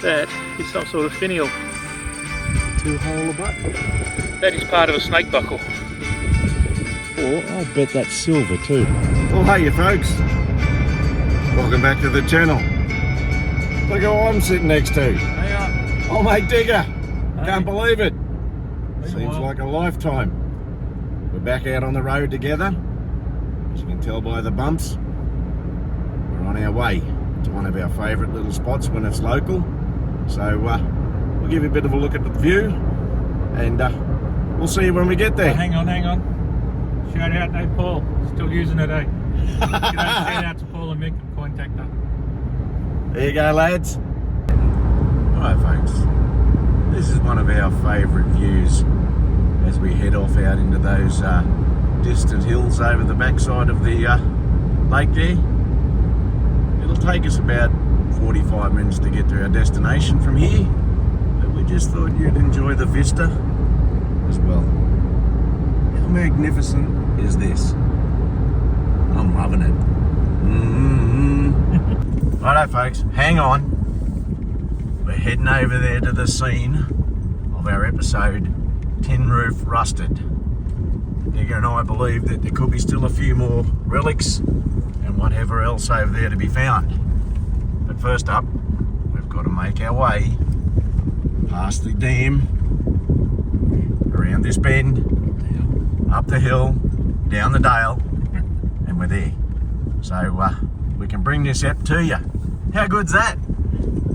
That is some sort of finial. Two-hole button. That is part of a snake buckle. Or I bet that's silver too. Well, hey you folks. Welcome back to the channel. Look who I'm sitting next to. Hey, Oh mate, Digga. Hey. Can't believe it. Been a Seems while. like a lifetime. We're back out on the road together. As you can tell by the bumps, we're on our way to one of our favourite little spots when it's local. So we'll give you a bit of a look at the view and we'll see you when we get there. Hang on. Shout out, hey Paul. Still using it, eh? Shout out to Paul and Mick and contact us. There you go, lads. Alright folks, this is one of our favourite views as we head off out into those distant hills over the backside of the lake there. It'll take us about 45 minutes to get to our destination from here, but we just thought you'd enjoy the vista as well. How magnificent is this? I'm loving it. Righto folks, hang on. We're heading over there to the scene of our episode Tin Roof Rusted. Digga and I believe that there could be still a few more relics and whatever else over there to be found. But first up, we've got to make our way past the dam, around this bend, up the hill, down the dale, and we're there. So we can bring this app to you. How good's that?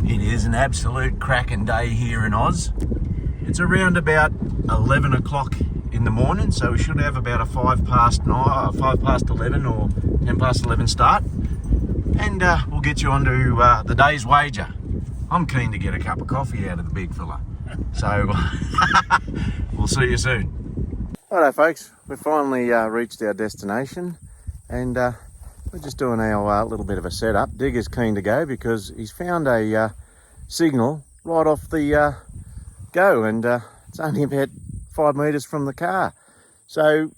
It is an absolute cracking day here in Oz. It's around about 11 o'clock in the morning, so we should have about a 5 past 11 or 10 past 11 start. And we'll get you onto the day's wager. I'm keen to get a cup of coffee out of the big fella. So we'll see you soon. Righto folks, we've finally reached our destination and we're just doing our little bit of a setup. Digga's keen to go because he's found a signal right off the go, and it's only about 5 metres from the car. So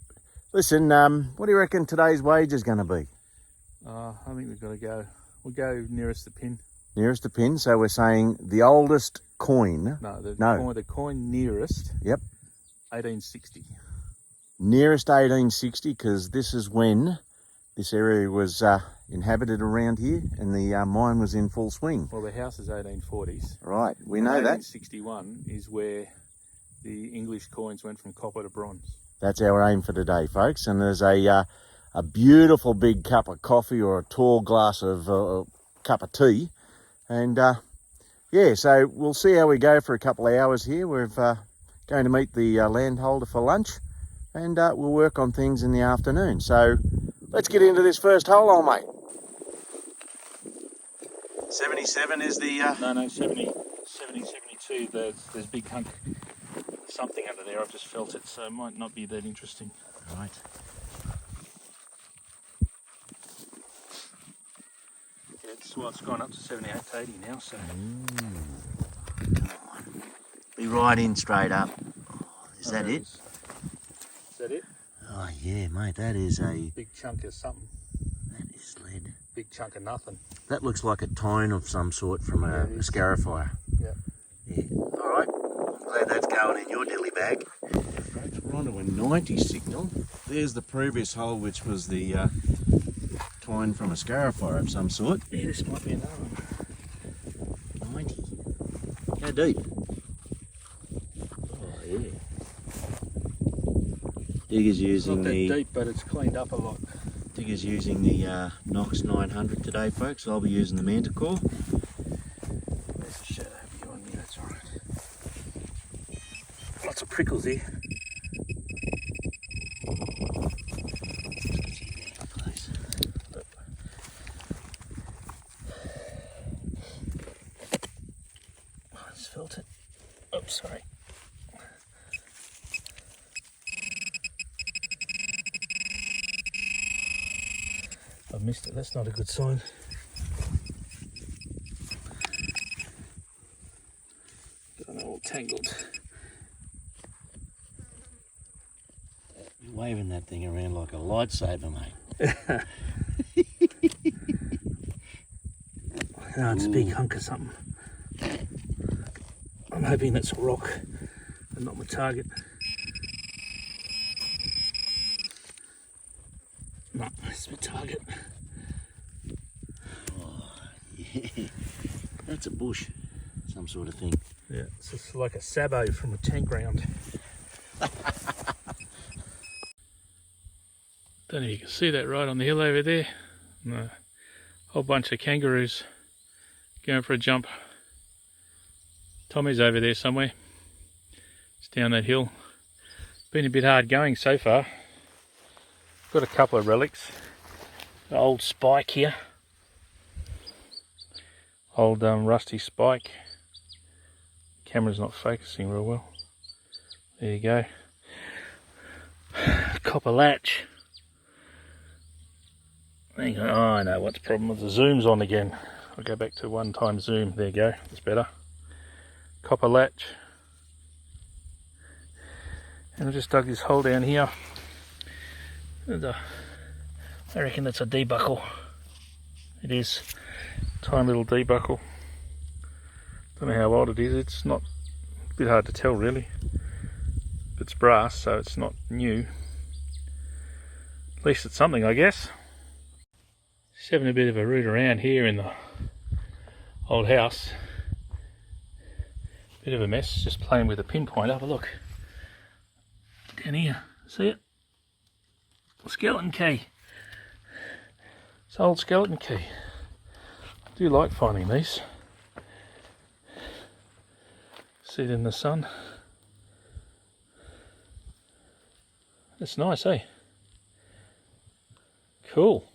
listen, what do you reckon today's wager is going to be? I think we've got to go. We'll go nearest the pin. Nearest the pin, so we're saying the oldest coin. The coin nearest. Yep. 1860. Nearest 1860, because this is when this area was inhabited around here and the mine was in full swing. Well, the house is 1840s. Right, we know that. 1861 is where the English coins went from copper to bronze. That's our aim for today, folks. And there's a beautiful big cup of coffee or a tall glass of cup of tea. And yeah, so we'll see how we go for a couple of hours here. We're going to meet the landholder for lunch and we'll work on things in the afternoon. So let's get into this first hole, old mate. 77 is the... No, 70, 72. There's big hunk of something under there. I've just felt it, so it might not be that interesting. Right. Yeah, it's gone up to 78 to 80 now, so... Come on. Be right in straight up. Oh, is that it? Is that it? Oh yeah, mate, that is a... Big chunk of something. That is lead. Big chunk of nothing. That looks like a tone of some sort from a scarifier. Yeah. Yeah. All right. I'm glad that's going in your dilly bag. Folks, we're onto a 90 signal. There's the previous hole, which was the twine from a scarifier of some sort. Yeah, this might be another one. 90. How deep? Oh, yeah. Digger's It's using not that the... deep, but it's cleaned up a lot. Digger's using the Knox 900 today, folks. I'll be using the Manticore. There's a shadow behind me, that's alright. Lots of prickles here. I just felt it. Oops, sorry. I've missed it, that's not a good sign. Got it all tangled. You're waving that thing around like a lightsaber, mate. No, it's a big hunk of something. I'm hoping that's a rock and not my target. No, it's my target. Oh, yeah. That's a bush, some sort of thing. Yeah, it's just like a sabot from a tank round. Don't know if you can see that right on the hill over there. And a whole bunch of kangaroos going for a jump. Tommy's over there somewhere. It's down that hill. Been a bit hard going so far. Got a couple of relics. An old spike here. Old rusty spike. Camera's not focusing real well. There you go. Copper latch. Hang on. Oh, I know what's the problem with the zoom's on again. I'll go back to 1x zoom. There you go. That's better. Copper latch. And I just dug this hole down here. And I reckon that's a debuckle. It is. Tiny little debuckle. Don't know how old it is. It's not a bit hard to tell really. It's brass, so it's not new. At least it's something, I guess. Just having a bit of a root around here in the old house. Bit of a mess, just playing with a pinpoint. Have a look. Down here, see it? Skeleton key. It's an old skeleton key. I do like finding these. See it in the sun. That's nice, eh? Cool.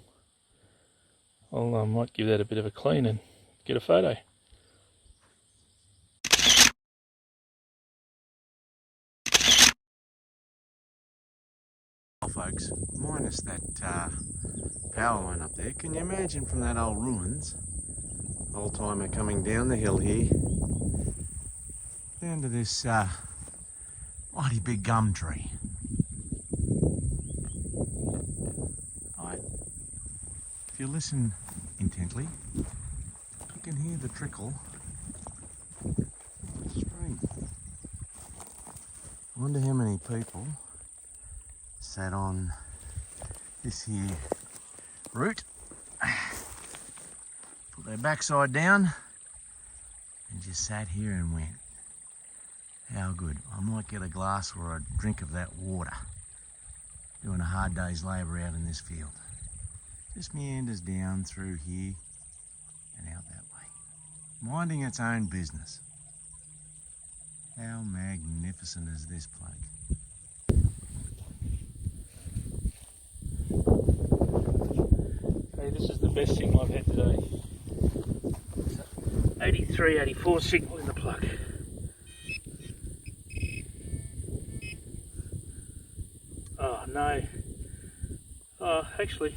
I might give that a bit of a clean and get a photo. Folks, minus that power line up there, can you imagine from that old ruins, old timer coming down the hill here, down to this mighty big gum tree. Right. If you listen intently, you can hear the trickle of the spring. I wonder how many people sat on this here root, put their backside down and just sat here and went, how good. I might get a glass or a drink of that water doing a hard day's labour out in this field. Just meanders down through here and out that way, minding its own business. How magnificent is this place? This is the best signal I've had today. It's 83, 84 signal in the plug. Oh no. Oh, actually.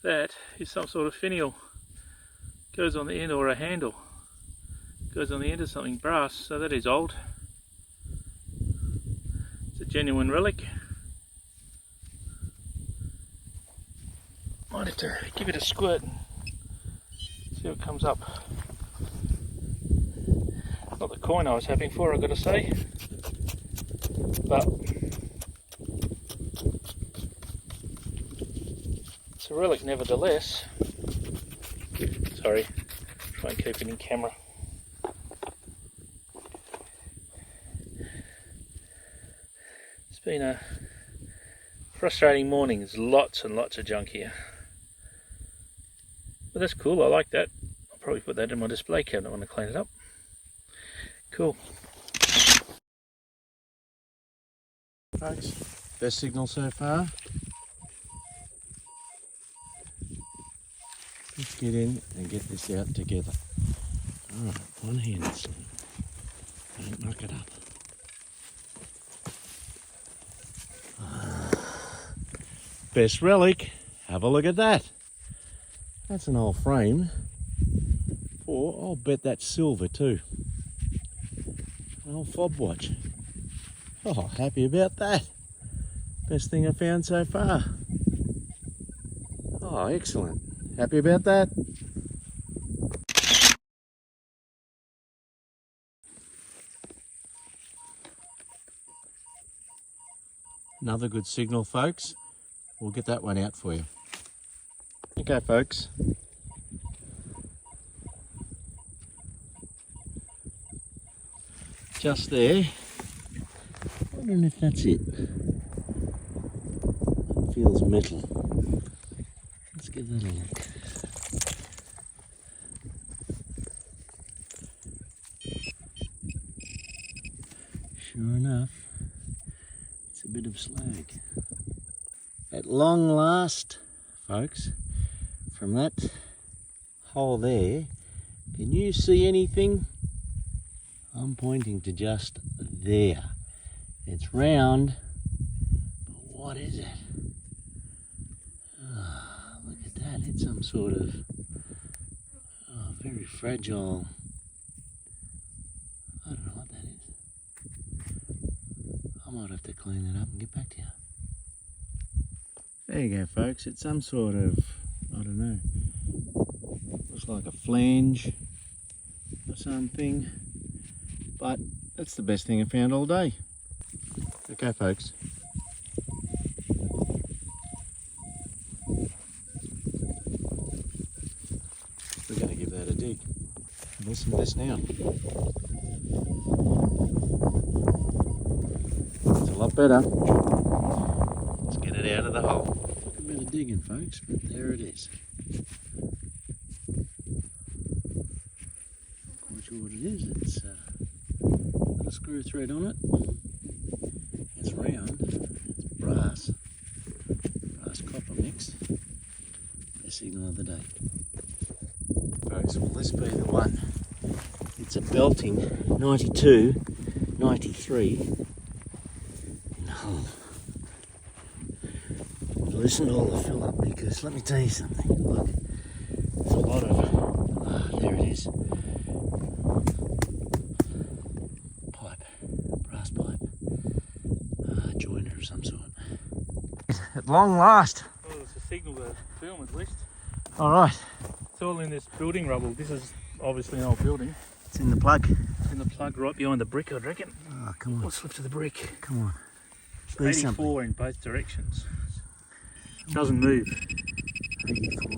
That is some sort of finial. Goes on the end, or a handle. Goes on the end of something brass, so that is old. It's a genuine relic. Might have to give it a squirt and see what comes up. Not the coin I was hoping for, I've got to say, but it's a relic nevertheless. Sorry, try and keep it in camera. It's been a frustrating morning. There's lots and lots of junk here. But that's cool, I like that. I'll probably put that in my display cabinet when I clean it up. Cool. Folks, best signal so far. Let's get in and get this out together. Alright, one hand, Slim. Don't muck it up. Best relic. Have a look at that. That's an old frame. Or I'll bet that's silver too. An old fob watch. Oh, happy about that. Best thing I found so far. Oh, excellent. Happy about that. Another good signal, folks. We'll get that one out for you. Okay, folks. Just there. Wondering if that's it. It feels metal. Let's give that a look. Sure enough, it's a bit of slag. At long last, folks, from that hole there, can you see anything? I'm pointing to just there. It's round, but what is it? Oh, look at that, it's some sort of very fragile, I don't know what that is. I might have to clean it up and get back to you. There you go, folks, it's some sort of, I don't know, looks like a flange or something, but that's the best thing I found all day. Okay, folks. We're going to give that a dig. Listen to this now. It's a lot better. Let's get it out of the hole. Took a bit of digging, folks, but there it is. Not quite sure what it is. It's got a screw thread on it. It's round. It's brass copper mix. The signal of the day. Folks, will this be the one? It's a belting 92, 93 in the hole. Listen to all the fill up, because let me tell you something. Look, there's a lot of, there it is. Pipe, brass pipe, joiner of some sort. At long last. Well, it's a signal to film at least. All right. It's all in this building rubble. This is obviously an old building. It's in the plug. It's in the plug right behind the brick, I reckon. Oh, come on. What's left of the brick? Come on. It's 84 in both directions. It doesn't move. 84.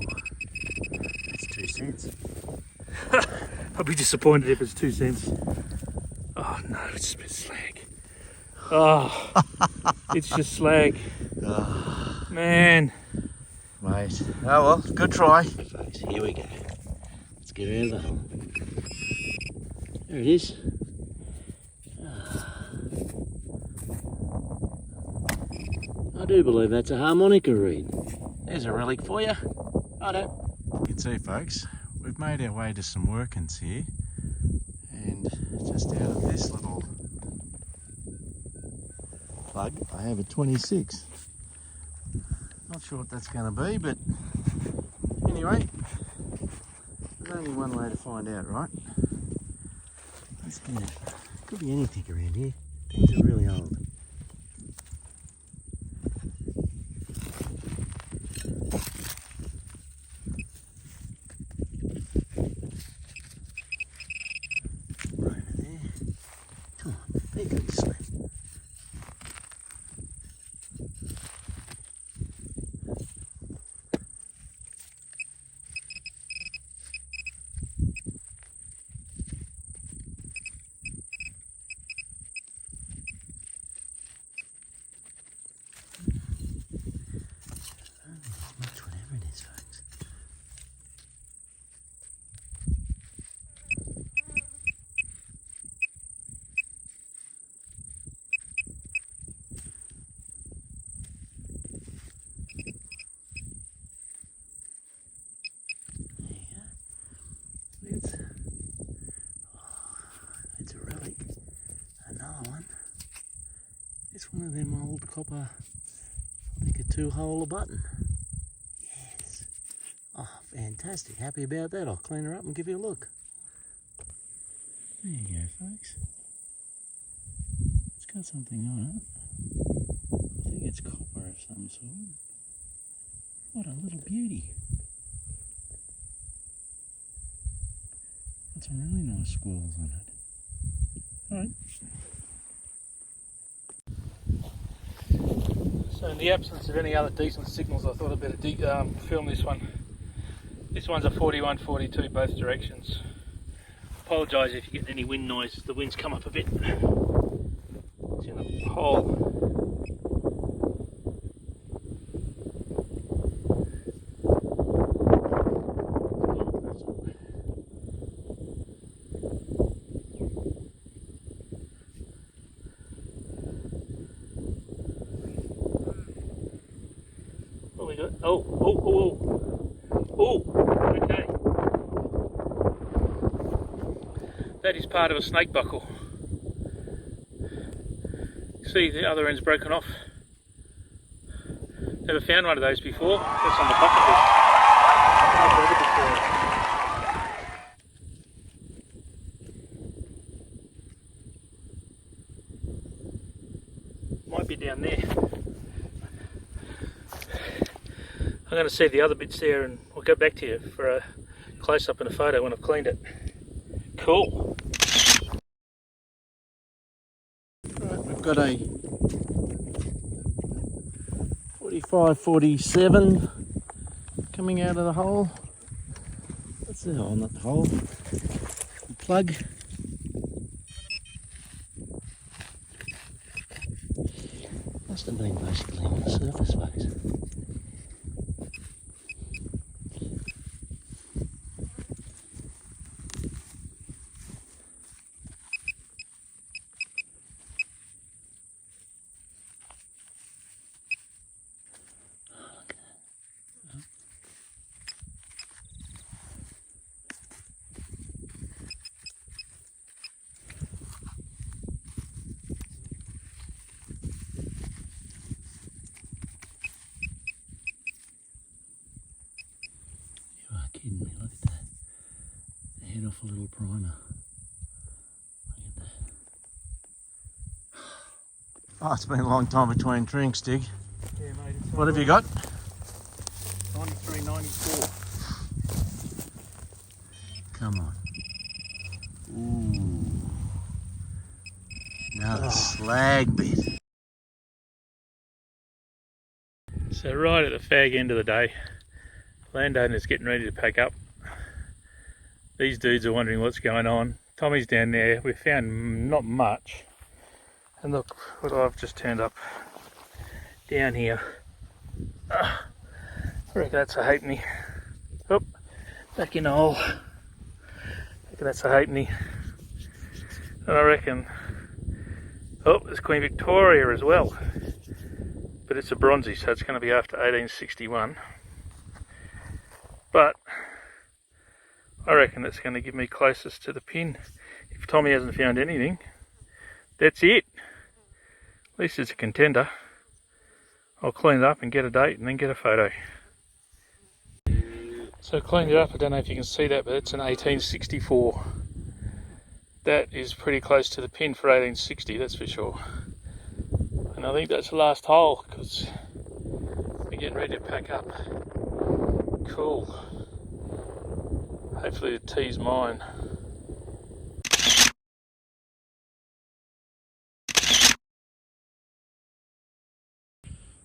That's 2 cents. I'll be disappointed if it's 2 cents. Oh no, it's just a bit of slag. Oh, it's just slag. Oh, Man. mate. Oh well, good try. Folks, here we go. Let's get her out of the hole. There it is. I do believe that's a harmonica reed. There's a relic for you. Righto. You can see, folks, we've made our way to some workings here, and just out of this little plug I have a 26. Not sure what that's going to be, but anyway, there's only one way to find out, right? Let's get it. Could be anything around here. Things are really old. Right over there. Come on, be good, Slim. Whatever it is, folks. There you go. It's a relic. Another one. It's one of them old copper, I think a 2-hole button. Yes. Oh, fantastic. Happy about that. I'll clean her up and give you a look. There you go, folks. It's got something on it. I think it's copper of some sort. What a little beauty. Got some really nice squirrels on it. Alright. So in the absence of any other decent signals, I thought I'd better film this one. This one's a 41-42 both directions. Apologise if you get any wind noise, the wind's come up a bit. It's in a hole. What we got? Oh, okay. That is part of a snake buckle. See, the other end's broken off. Never found one of those before. That's on the bucket list. Never heard it before. Might be down there. I'm going to see the other bits there and we'll go back to you for a close-up and a photo when I've cleaned it. Cool. Right, we've got a 45-47 coming out of the hole. That's the hole, not the hole. The plug. Must have been basically on the surface, folks. Kidding me, look at that. The head off a little primer. Look at that. Oh, it's been a long time between drinks, Dig. Yeah, mate. What have you got? 93, 94. Come on. Ooh. Another slag bit. So right at the fag end of the day, landowner's getting ready to pack up. These dudes are wondering what's going on. Tommy's down there. We found not much. And look what I've just turned up down here. I reckon that's a halfpenny. Oh, back in the hole. I reckon that's a halfpenny. And I reckon, oh, there's Queen Victoria as well. But it's a bronzy, so it's going to be after 1861. But I reckon that's going to give me closest to the pin. If Tommy hasn't found anything, that's it. At least it's a contender. I'll clean it up and get a date and then get a photo. So I cleaned it up. I don't know if you can see that, but it's an 1864. That is pretty close to the pin for 1860, that's for sure. And I think that's the last hole because we're getting ready to pack up. Cool. Hopefully the tea's mine.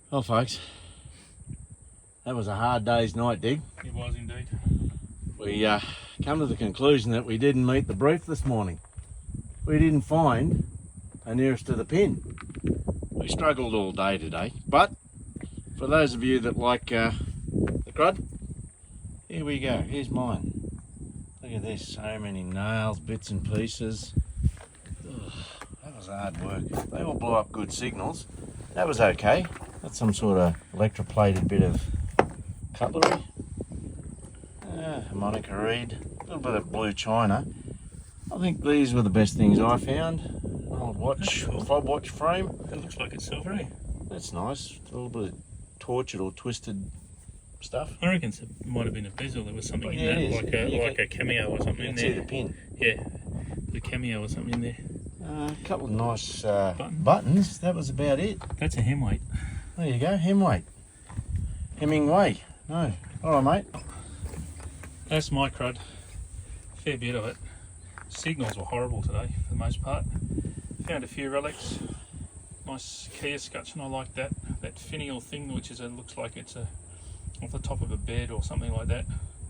Well, folks, that was a hard day's night, Dig. It was indeed. We come to the conclusion that we didn't meet the brief this morning. We didn't find a nearest to the pin. We struggled all day today, but for those of you that like the crud, here we go. Here's mine. Look at this, so many nails, bits and pieces. Ugh, that was hard work. They all blew up good signals. That was okay. That's some sort of electroplated bit of cutlery. Harmonica reed, a little bit of blue china. I think these were the best things I found. An old watch, Cool. fob watch frame. It looks like it's silver, eh? That's nice. A little bit of tortured or twisted stuff. I reckon it might have been a bezel. There was something Yeah, it in is. that, You like a cameo or something You in can see there. the pin. Yeah, the cameo or something in there. A couple of nice buttons. That was about it. That's a hem weight. There you go, Hemway. Hemingway. No. All right, mate. That's my crud. Fair bit of it. Signals were horrible today for the most part. Found a few relics. nice Kia scutcheon. I like that finial thing, which is looks like it's off the top of a bed or something like that.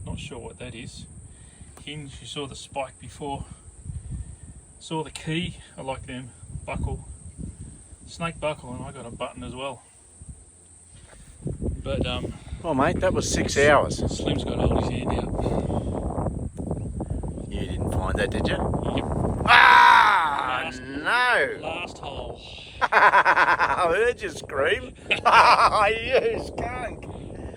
Not sure what that is. Hinge, you saw the spike before. Saw the key, I like them. Buckle, snake buckle, and I got a button as well. But Oh mate, that was 6 hours. Slim's got to hold his hand out. You didn't find that, did you? Yep. Ah, no! Last hole. I heard you scream. You skunk.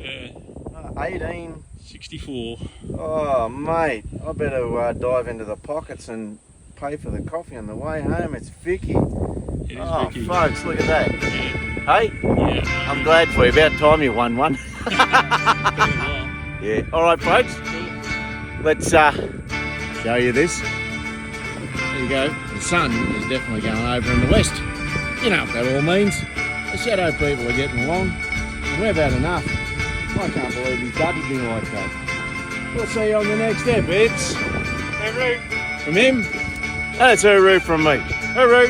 Yeah. 18. 64. Oh mate, I better dive into the pockets and pay for the coffee on the way home. It's Vicky. It is Oh Vicky. folks, look at that. Yeah. Hey, Yeah. I'm glad for you. About time you won one. Yeah. All right, folks. Let's show you this. There you go. The sun is definitely going over in the west. You know what that all means. The shadow people are getting along. And we've had enough. I can't believe he's gutted me like that. We'll see you on the next step. It's Hooroo. from him. And it's hooroo from me. Hooroo.